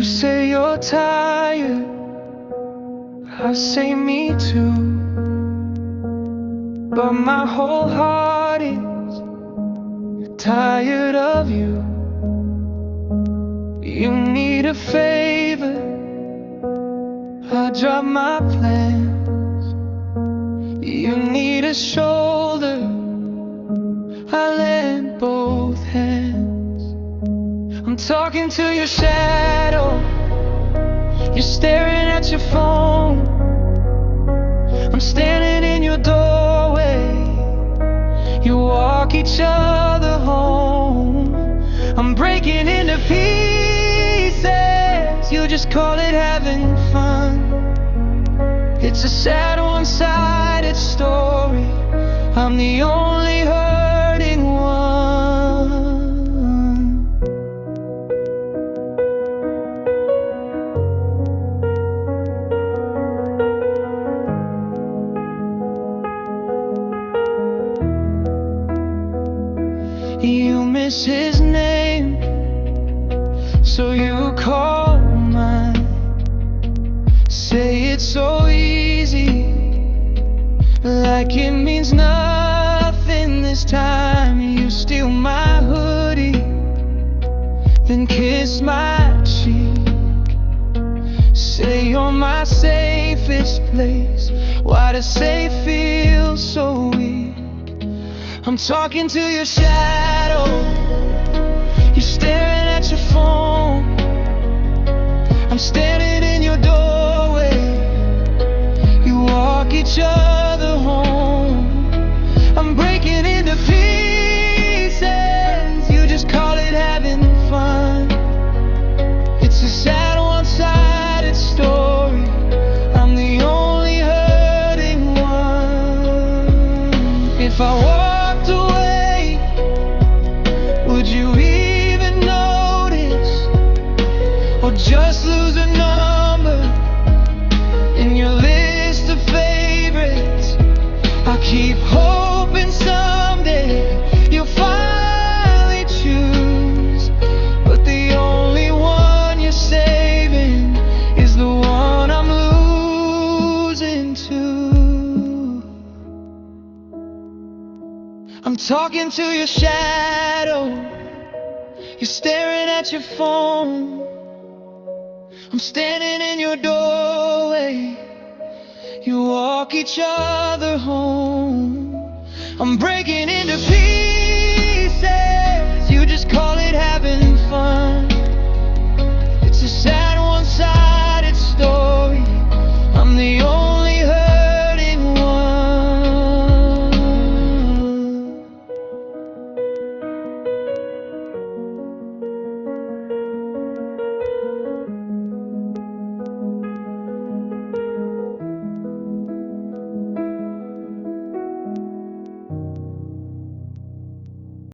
You say you're tired, I say me too, but my whole heart is tired of you. You need a favor, I drop my plans. You need a shoulder, I lend both hands. I'm talking to your shadow, you're staring at your phone. I'm standing in your doorway, you walk each other home. I'm breaking into pieces, you just call it having fun. It's a sad one-sided story, I'm the only hurting one. You miss his name, so you call mine. Say it's so easy, like it means nothing this time. You steal my hoodie, then kiss my cheek. Say you're my safest place. Why does safe feel so weak? I'm talking to your shadow, you're staring at your phone. I'm standing in your doorway, you walk each other home. I'm breaking into pieces, you just call it having fun. It's a sad one-sided story, I'm the only hurting one. If I walked away, would you even notice? Or just lose a number in your list of favorites? I keep hoping someday you'll finally choose, but the only one you're saving is the one I'm losing to. I'm talking to your shadow, you're staring at your phone. I'm standing in your doorway, you walk each other home. I'm breaking into pieces.